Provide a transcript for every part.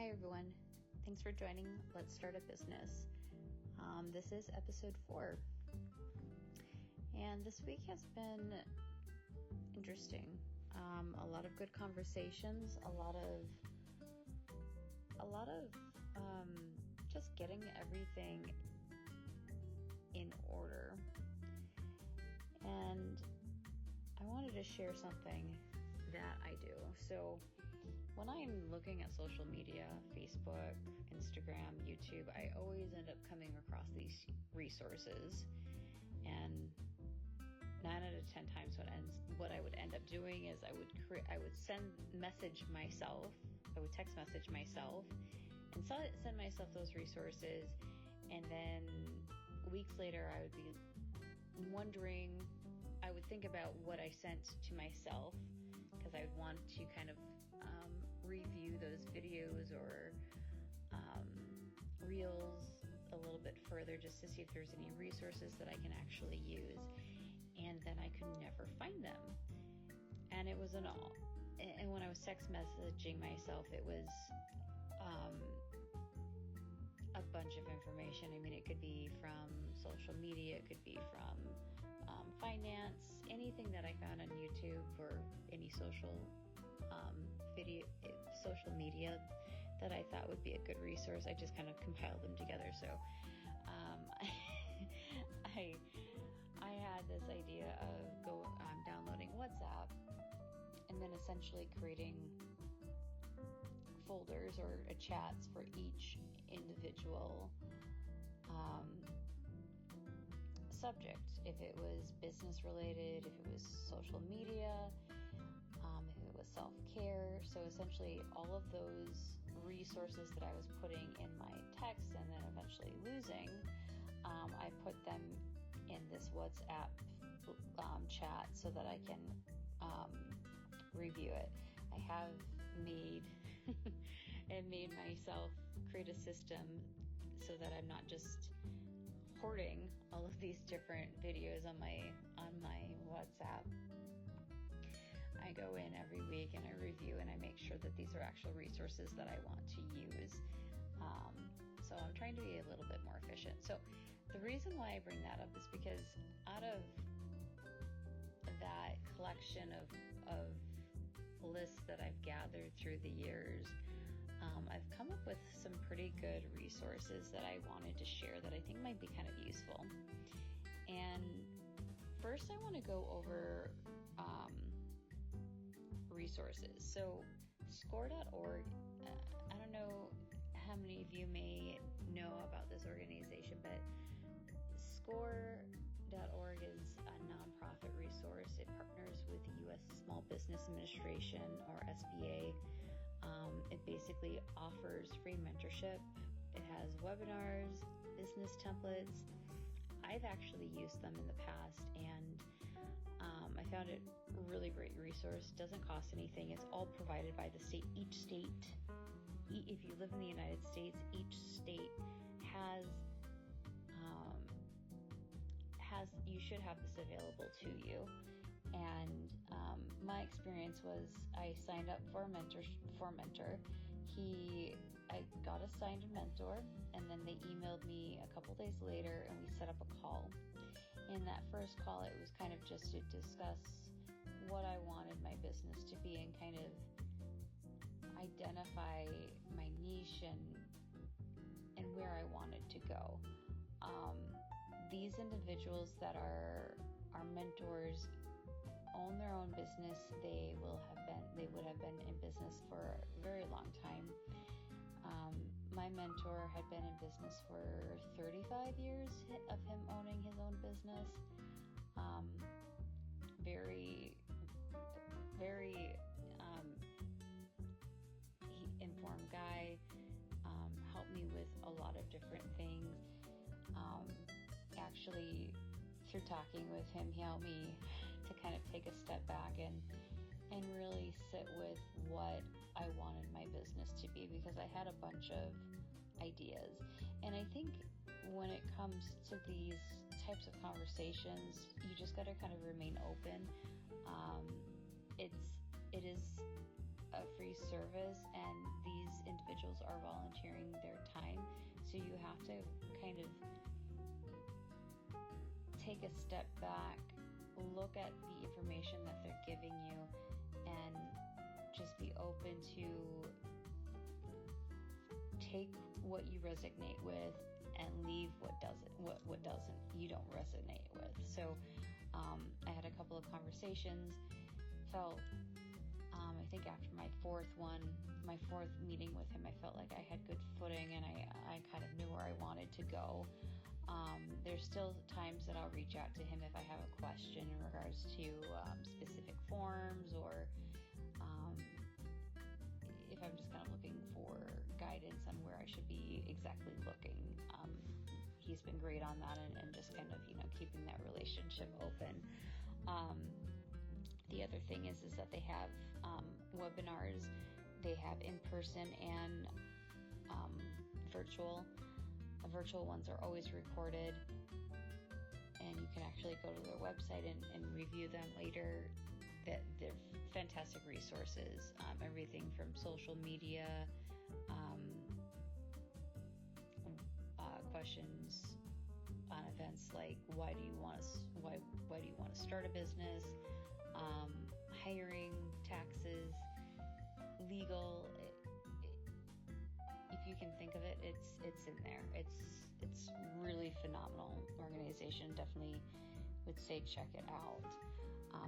Hi everyone, thanks for joining Let's Start a Business. This is episode 4, and this week has been interesting. A lot of good conversations, a lot of just getting everything in order. And I wanted to share something that I do. So when I'm looking at social media, Facebook, Instagram, YouTube, I always end up coming across these resources. And 9 out of 10 times what I would end up doing is I would text message myself and send myself those resources. And then weeks later, I would be wondering, I would think about what I sent to myself, because I would want to kind of review those videos or reels a little bit further, just to see if there's any resources that I can actually use. And then I could never find them. And it was and when I was text messaging myself, it was a bunch of information. I mean, it could be from social media, it could be from finance, anything that I found on YouTube or any social media that I thought would be a good resource. I just kind of compiled them together. So I had this idea of downloading WhatsApp and then essentially creating folders or chats for each individual subject. If it was business related, if it was social media, if it was self-care. So essentially all of those resources that I was putting in my text and then eventually losing, I put them in this WhatsApp chat so that I can review it. I have made myself create a system so that I'm not just hoarding all of these different videos on my WhatsApp. I go in every week and I review and I make sure that these are actual resources that I want to use. So I'm trying to be a little bit more efficient. So the reason why I bring that up is because out of that collection of lists that I've gathered through the years, I've come up with some pretty good resources that I wanted to share that I think might be kind of useful. And first I want to go over resources. So score.org, I don't know how many of you may know about this organization, but score.org is a nonprofit resource. It partners with the U.S. Small Business Administration, or SBA. It basically offers free mentorship. It has webinars, business templates. I've actually used them in the past, and I found it a really great resource. It doesn't cost anything. It's all provided by the state. Each state, if you live in the United States, each state has you should have this available to you. And my experience was I signed up for a mentor. I got assigned a mentor, and then they emailed me a couple days later, and we set up a call. In that first call, it was kind of just to discuss what I wanted my business to be and kind of identify my niche and where I wanted to go. These individuals that are our mentors own their own business. They would have been in business for a very long time. My mentor had been in business for 35 years of him owning his own business. Very informed guy. Helped me with a lot of different things. Actually, through talking with him, he helped me to kind of take a step back and really sit with what I wanted my business to be, because I had a bunch of ideas. And I think when it comes to these types of conversations, you just got to kind of remain open. It is a free service, and these individuals are So you have to kind of take a step back, look at the information that they're giving you, and just be open to take what you resonate with and leave what doesn't you don't resonate with. So I had a couple of conversations, felt I think after my fourth meeting with him, I felt like I had good footing and I kind of knew where I wanted to go. There's still times that I'll reach out to him if I have a question in regards to specific forms, or if I'm just kind of looking for guidance on where I should be exactly looking. He's been great on that, and just kind of, keeping that relationship open. The other thing is that they have webinars. They have in-person and virtual. The virtual ones are always recorded, and you can actually go to their website and review them later. They're fantastic resources. Everything from social media, questions on events like why do you want to start a business, hiring, taxes, legal. If you can think of it, it's in there. It's really phenomenal organization. Definitely would say check it out.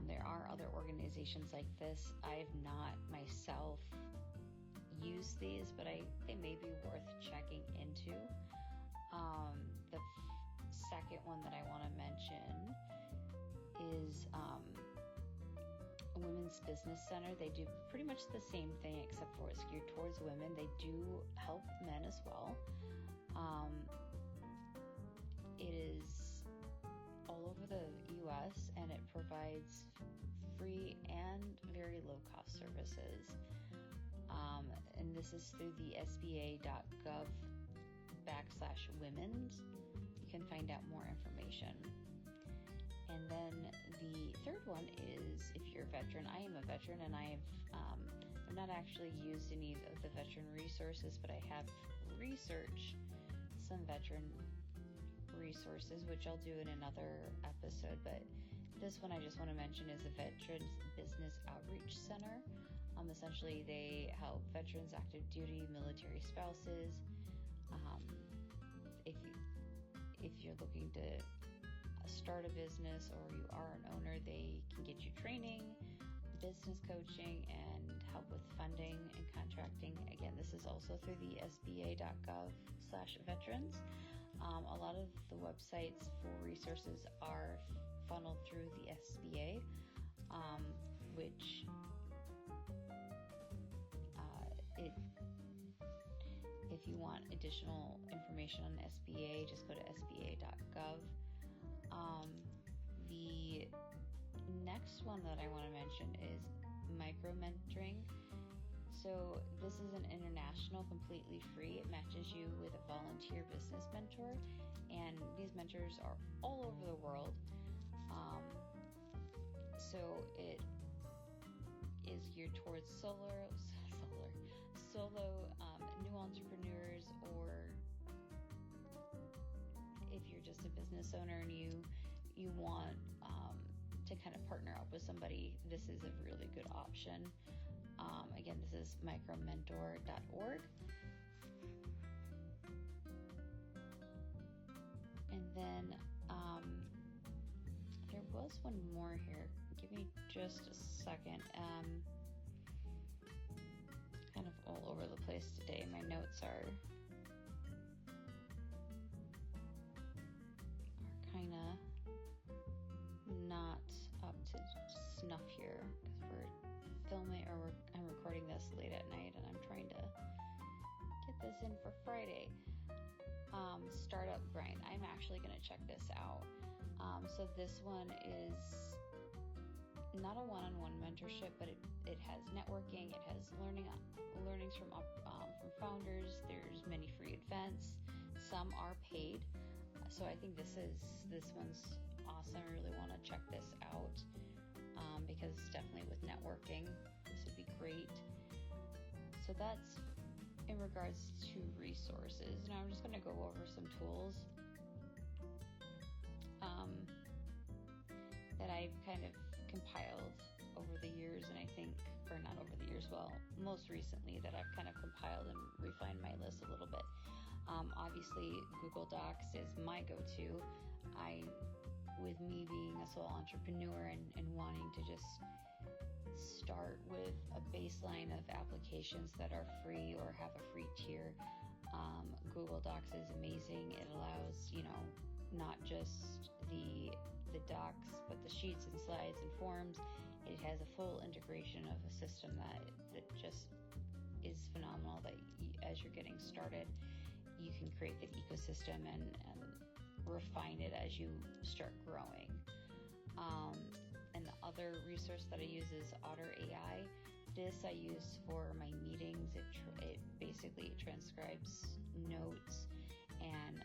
There are other organizations like this. I have not myself used these, but they may be worth checking into. The second one that I want to mention is a Women's Business Center. They do pretty much the same thing, except for it's geared towards women. They do help men as well. It is all over the U.S. and it provides free and very low-cost services. And this is through the SBA.gov/women's. You can find out more information. And then the third one is if you're a veteran. I am a veteran, and I've not actually used any of the veteran resources, but I have researched some veteran resources, which I'll do in another episode. But this one I just want to mention is the Veterans Business Outreach Center. Essentially, they help veterans, active duty, military spouses. If you're looking to start a business or you are an owner, they can get you training, business coaching, and help with funding and contracting. Again, this is also through the SBA.gov/veterans. A lot of the websites for resources are funneled through the SBA, which if you want additional information on SBA, just go to SBA.gov. The next one that I want to mention is micro-mentoring. So this is an international, completely free. It matches you with a volunteer business mentor, and these mentors are all over the world. So it is geared towards solo new entrepreneurs, or if you're just a business owner and you want to kind of partner up with somebody, this is a really good option. Again, this is micromentor.org. And then there was one more here. Give me just a second. Kind of all over the place today. My notes are kind of not up to snuff here because we're filming, or I'm recording this late at night, and I'm trying to get this in for Friday. Startup Grind. I'm actually going to check this out. So this one is not a one-on-one mentorship, but it has networking, it has learnings from founders. There's many free events. Some are paid. So I think this one's awesome. I really want to check this out because definitely with networking, this would be great. So that's in regards to resources, now I'm just going to go over some tools that I've kind of compiled over the years, and I think, or not over the years, well, most recently, that I've kind of compiled and refined my list a little bit. Obviously, Google Docs is my go-to. With me being a sole entrepreneur and wanting to just start with a baseline of applications that are free or have a free tier, Google Docs is amazing. It allows, not just the docs, but the sheets and slides and forms. It has a full integration of a system that just is phenomenal, that as you're getting started, you can create the ecosystem and refine it as you start growing. And the other resource that I use is Otter AI. This I use for my meetings. It basically transcribes notes, and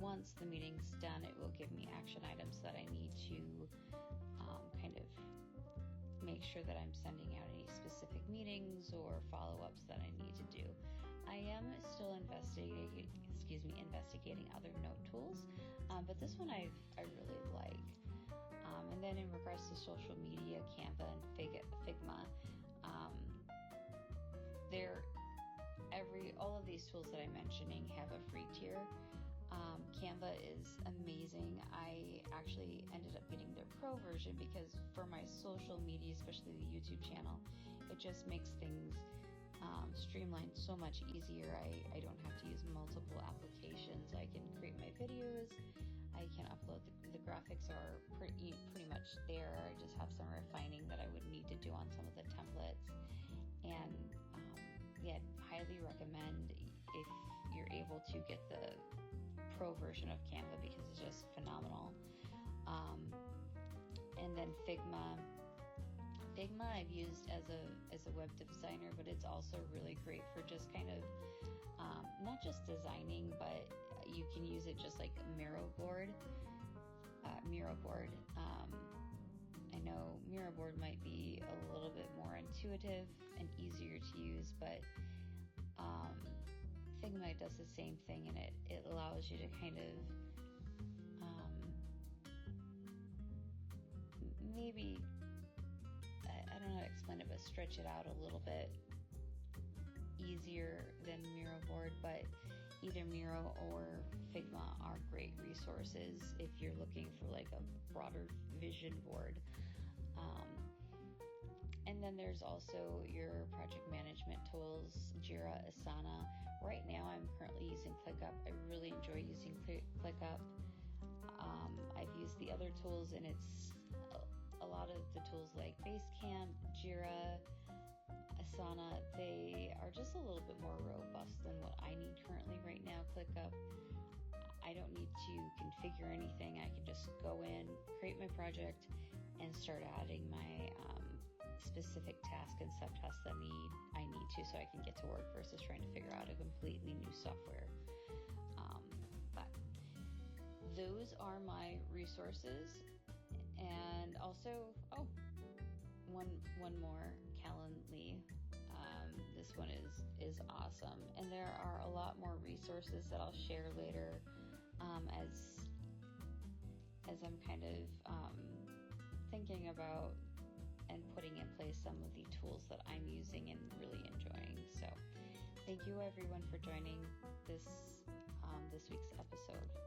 once the meeting's done, it will give me action items that I need to kind of make sure that I'm sending out any specific meetings or follow-ups that I need to do. I am still investigating other note tools, but this one I really like. And then in regards to social media, Canva and Figma, all of these tools that I'm mentioning have a free tier. Canva is amazing. I actually ended up getting their pro version because for my social media, especially the YouTube channel, it just makes things streamlined so much easier. I don't have to use multiple applications. I can create my videos. I can upload the graphics are pretty much there. I just have some refining that I would need to do on some of the templates. And highly recommend if you're able to get the pro version of Canva because it's just phenomenal. And then Figma I've used as a web designer, but it's also really great for just kind of not just designing, but you can use it just like Miro board. I know Miro board might be a little bit more intuitive and easier to use, but Figma does the same thing, and it allows you to kind of maybe, I don't know how to explain it, but stretch it out a little bit easier than Miro board. But either Miro or Figma are great resources if you're looking for like a broader vision board. And then there's also your project management tools, Jira, Asana. Right now I'm currently using ClickUp. I really enjoy using ClickUp. I've used the other tools, and it's a lot of the tools like Basecamp, Jira, Asana, they are just a little bit more robust than what I need currently right now. ClickUp, I don't need to configure anything. I can just go in, create my project, and start adding my specific task and subtasks that I need to, so I can get to work versus trying to figure out a completely new software. But those are my resources. And also, one more, Calendly. This one is awesome, and there are a lot more resources that I'll share later as I'm kind of thinking about and putting in place some of the tools that I'm using and really enjoying. So thank you everyone for joining this week's episode.